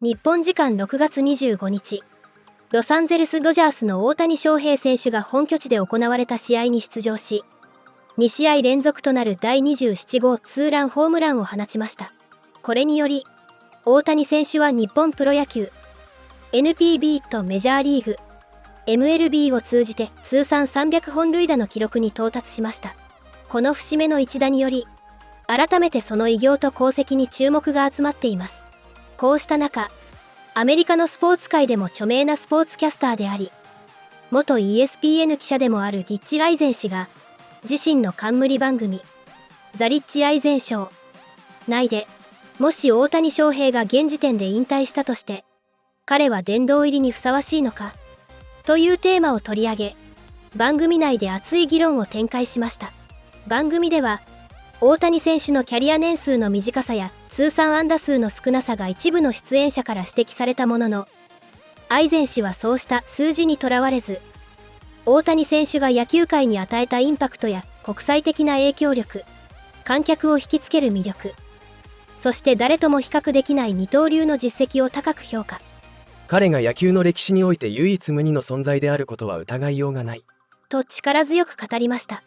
日本時間6月25日、ロサンゼルス・ドジャースの大谷翔平選手が本拠地で行われた試合に出場し、2試合連続となる第27号ツーランホームランを放ちました。これにより、大谷選手は日本プロ野球、NPB とメジャーリーグ、MLB を通じて通算300本塁打の記録に到達しました。この節目の一打により、改めてその偉業と功績に注目が集まっています。こうした中、アメリカのスポーツ界でも著名なスポーツキャスターであり、元 ESPN 記者でもあるリッチ・アイゼン氏が、自身の冠番組、ザ・リッチ・アイゼンショー内で、もし大谷翔平が現時点で引退したとして、彼は殿堂入りにふさわしいのかというテーマを取り上げ、番組内で熱い議論を展開しました。番組では、大谷選手のキャリア年数の短さや通算安打数の少なさが一部の出演者から指摘されたものの、アイゼン氏はそうした数字にとらわれず、大谷選手が野球界に与えたインパクトや国際的な影響力、観客を引きつける魅力、そして誰とも比較できない二刀流の実績を高く評価。彼が野球の歴史において唯一無二の存在であることは疑いようがない。と力強く語りました。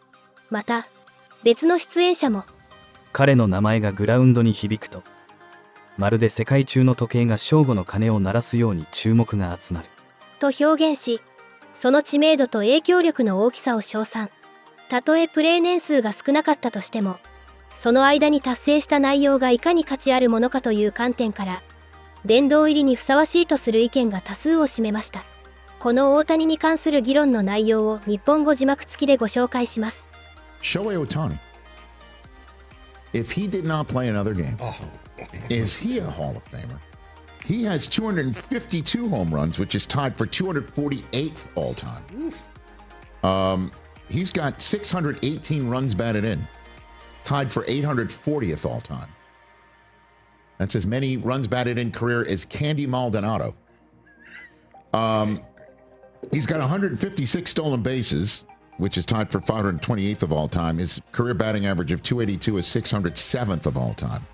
また、別の出演者も、彼の名前がグラウンドに響くと、まるで世界中の時計が正午の鐘を鳴らすように注目が集まる。と表現し、その知名度と影響力の大きさを称賛。たとえプレー年数が少なかったとしても、その間に達成した内容がいかに価値あるものかという観点から、殿堂入りにふさわしいとする意見が多数を占めました。この大谷に関する議論の内容を日本語字幕付きでご紹介します。Shohei Otani, if he did not play another game, is he a Hall of Famer? He has 252 home runs, which is tied for 248th all time. He's got 618 runs batted in, tied for 840th all time. That's as many runs batted in career as Candy Maldonado. He's got 156 stolen bases, which is tied for 528th of all time. His career batting average of 282 is 607th of all time.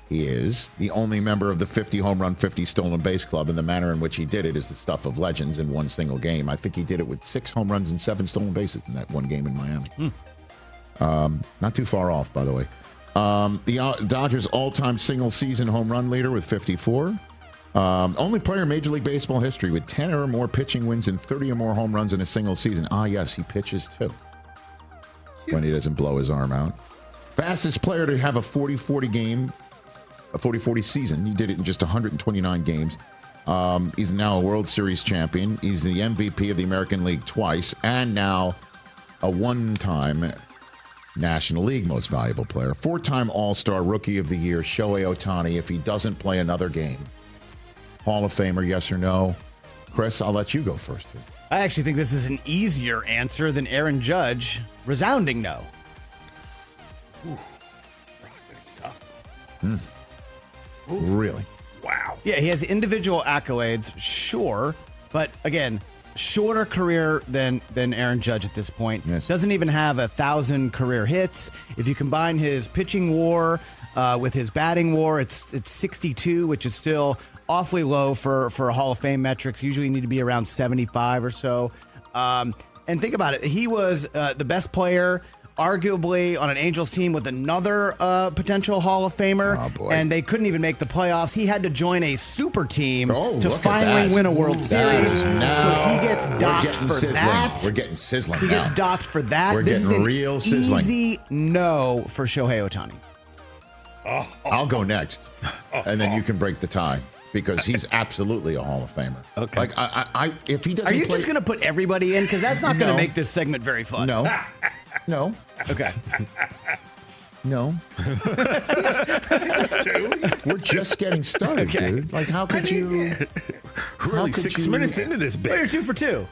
He is the only member of the 50 home run, 50 stolen base club, and the manner in which he did it is the stuff of legends in one single game. I think he did it with 6 home runs and 7 stolen bases in that one game in Miami. Not too far off, by the way. The Dodgers' all-time single-season home run leader with 54. Only player in Major League Baseball history with 10 or more pitching wins and 30 or more home runs in a single season. Ah, yes, he pitches too. When he doesn't blow his arm out. Fastest player to have a 40-40 game, a 40-40 season. He did it in just 129 games. He's now a World Series champion. He's the MVP of the American League twice, and now a one-time National League Most Valuable Player. 4-time All-Star Rookie of the Year, Shohei Otani, if he doesn't play another game. Hall of Famer, yes or no? Chris, I'll let you go first. I actually think this is an easier answer than Aaron Judge. Resounding no. Ooh, that's tough. Really? Wow. Yeah, he has individual accolades, sure, but again, shorter career than Aaron Judge at this point. Yes. Doesn't even have 1,000 career hits. If you combine his pitching WAR with his batting WAR, it's 62, which is still awfully low for Hall of Fame metrics. Usually you need to be around 75 or so. And think about it. He was the best player, arguably, on an Angels team with another potential Hall of Famer. Oh, boy. And they couldn't even make the playoffs. He had to join a super team to look finally at that. win a World Series. So he gets We're docked getting for sizzling. that. We're getting sizzling He now. gets docked for that. We're This is getting an real sizzling. easy no for Shohei Otani. I'll go next, and then you can break the tie. Because he's absolutely a Hall of Famer. Okay. Like I if he doesn't. Are you play, just going to put everybody in? Because that's not going to No. make this segment very fun. No, no, Okay. no. We're just getting started, dude. Like, how could you? Really, could 6 you- minutes into this Well, you're bit. 2 for 2.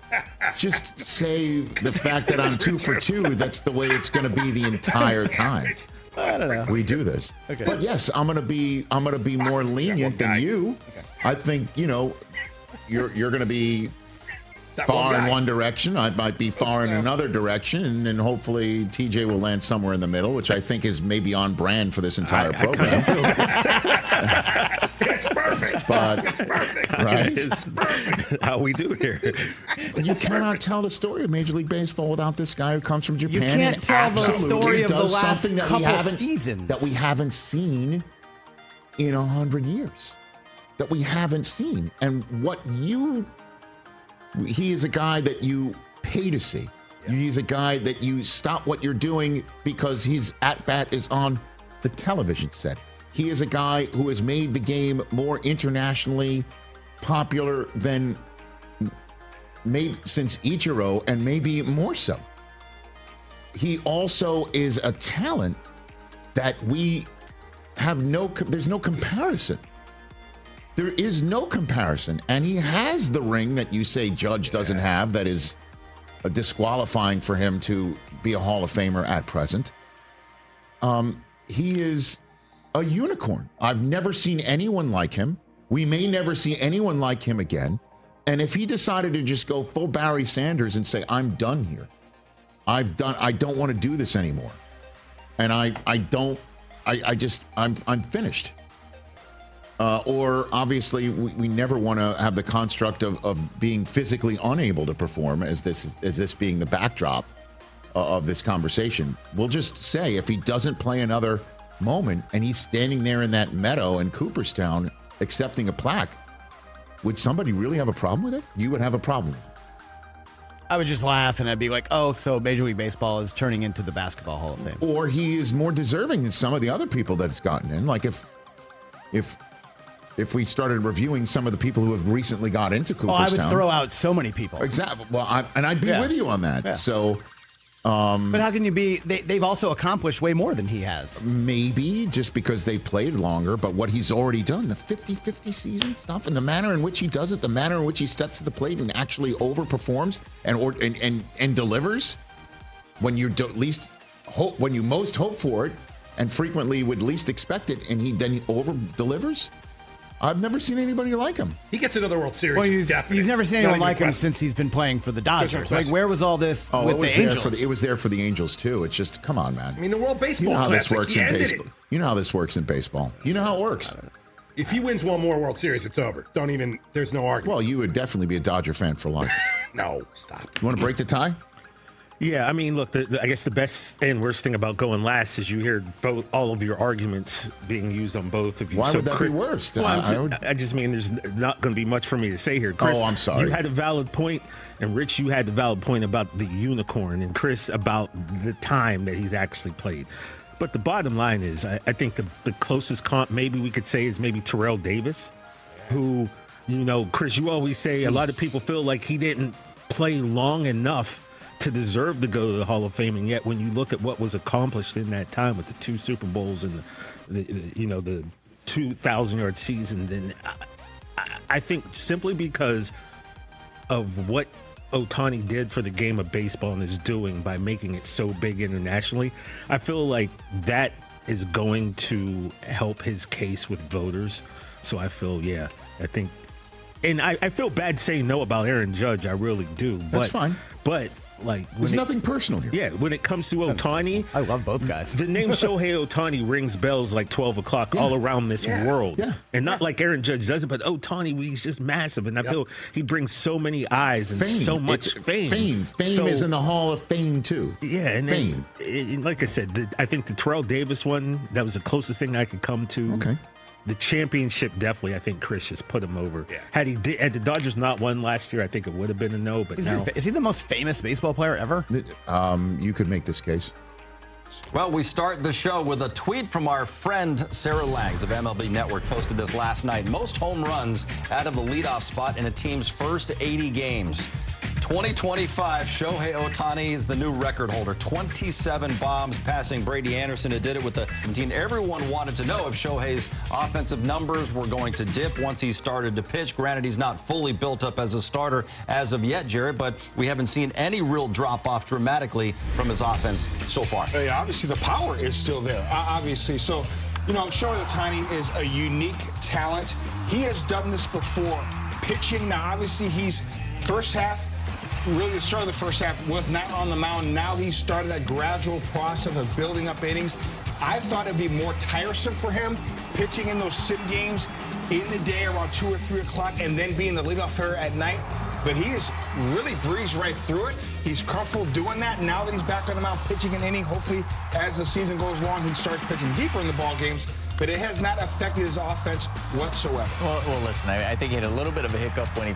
Just say the fact that I'm 2 for 2. That's the way it's going to be the entire time. I don't know. We do this. Okay. But yes, I'm gonna be more lenient than you. I think you're gonna be far in one direction. I might be far in another direction, and then hopefully TJ will land somewhere in the middle, which I think is maybe on brand for this entire program. It's perfect. But right, It's how we do here. you cannot tell the story of Major League Baseball without this guy who comes from Japan. You can't and tell the absolutely story of the does last something that couple we haven't, seasons. that we haven't seen in 100 years. That we haven't seen. And he is a guy that you pay to see. He's a guy that you stop what you're doing because his at-bat is on the television set. He is a guy who has made the game more internationally popular than maybe since Ichiro, and maybe more so. He also is a talent that we have there's no comparison. There is no comparison. And he has the ring that you say Judge doesn't have, that is disqualifying for him to be a Hall of Famer at present. He is a unicorn. I've never seen anyone like him. We may never see anyone like him again. And if he decided to just go full Barry Sanders and say, I'm done here. I don't want to do this anymore. And I'm finished. Or obviously we never want to have the construct of being physically unable to perform as this being the backdrop of this conversation. We'll just say if he doesn't play another moment and he's standing there in that meadow in Cooperstown accepting a plaque, would somebody really have a problem with it? You would have a problem with it. I would just laugh and I'd be like, oh, so Major League Baseball is turning into the Basketball Hall of Fame. Or he is more deserving than some of the other people that it's gotten in. Like if we started reviewing some of the people who have recently got into Cooperstown. I would throw out so many people. Exactly. Well, I'd be with you on that. Yeah. So, but how can you be? They've also accomplished way more than he has. Maybe just because they played longer, but what he's already done, the 50-50 season stuff, and the manner in which he does it, the manner in which he steps to the plate and actually overperforms and delivers when you least hope, when you most hope for it, and frequently would least expect it, and he over delivers. I've never seen anybody like him. He gets another World Series. Well, you've never seen anyone like him since he's been playing for the Dodgers. Like, where was all this with the Angels? It was there for the Angels, too. It's just, come on, man. I mean, the World Baseball You know how this Classic, works he in ended baseball. it. You know how this works in baseball. You know how it works. If he wins one more World Series, it's over. There's no argument. Well, you would definitely be a Dodger fan for life. No, stop. You want to break the tie? Yeah, I mean, look, I guess the best and worst thing about going last is you hear all of your arguments being used on both of you. Why would that be worst? Well, I just mean there's not going to be much for me to say here. Chris, I'm sorry. You had a valid point, and Rich, you had the valid point about the unicorn, and Chris about the time that he's actually played. But the bottom line is, I think the closest comp maybe we could say is maybe Terrell Davis, who, Chris, you always say a lot of people feel like he didn't play long enough to deserve to go to the Hall of Fame, and yet when you look at what was accomplished in that time with the 2 Super Bowls and the 2,000-yard season, then I think simply because of what Otani did for the game of baseball and is doing by making it so big internationally, I feel like that is going to help his case with voters. So I feel, I think, and I feel bad saying no about Aaron Judge. I really do. That's fine. But there's nothing personal here. Yeah, when it comes to Otani, I love both guys. The name Shohei Otani rings bells like 12 o'clock all around this world. Yeah. And not like Aaron Judge does it, but Otani, he's just massive. And I feel he brings so many eyes and so much fame. Fame is in the Hall of Fame, too. Yeah, and fame. And like I said, I think the Terrell Davis one, that was the closest thing I could come to. Okay. The championship, definitely, I think Chris just put him over. Yeah. Had the Dodgers not won last year, I think it would have been a no. But is he the most famous baseball player ever? You could make this case. Well, we start the show with a tweet from our friend Sarah Langs of MLB Network. Posted this last night. Most home runs out of the leadoff spot in a team's first 80 games. 2025, Shohei Otani is the new record holder. 27 bombs, passing Brady Anderson, who did it with the 17. Everyone wanted to know if Shohei's offensive numbers were going to dip once he started to pitch. Granted, he's not fully built up as a starter as of yet, Jared, but we haven't seen any real drop-off dramatically from his offense so far. Yeah, obviously the power is still there, obviously. So, Shohei Otani is a unique talent. He has done this before. Pitching, now obviously he's first half, really the start of the first half was not on the mound. Now he started that gradual process of building up innings. I thought it'd be more tiresome for him pitching in those sim games in the day around 2 or 3 o'clock and then being the leadoff hitter at night. But he has really breezed right through it. He's comfortable doing that now that he's back on the mound pitching an inning. Hopefully, as the season goes along, he starts pitching deeper in the ball games. But it has not affected his offense whatsoever. Well, listen, I think he had a little bit of a hiccup when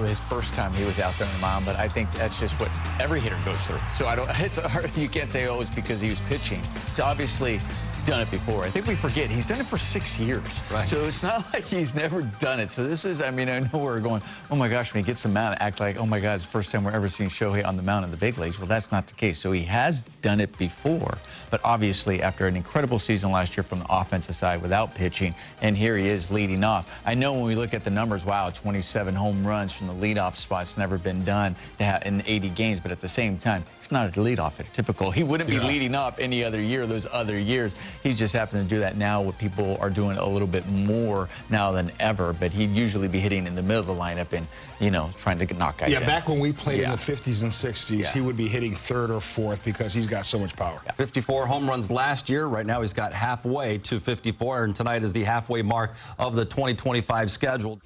his first time he was out there on the mound, but I think that's just what every hitter goes through. So it's hard, you can't say, oh, it's because he was pitching. It's obviously done it before. I think we forget he's done it for 6 years. Right. So it's not like he's never done it. So this is, I mean, I know we're going, oh my gosh, when he gets the mound, act like, oh my God, it's the first time we're ever seeing Shohei on the mound in the big leagues. Well, that's not the case. So he has done it before, but obviously after an incredible season last year from the offensive side without pitching, and here he is leading off. I know when we look at the numbers, wow, 27 home runs from the leadoff spot's never been done in 80 games, but at the same time, he's not a leadoff hitter. Typical. He wouldn't be leading off any other year, those other years. He just happened to do that now, what people are doing a little bit more now than ever, but he'd usually be hitting in the middle of the lineup and, you know, trying to knock guys in. Yeah, back when we played in the 50s and 60s, he would be hitting third or fourth because he's got so much power. 54 home runs last year. Right now he's got halfway to 54, and tonight is the halfway mark of the 2025 schedule.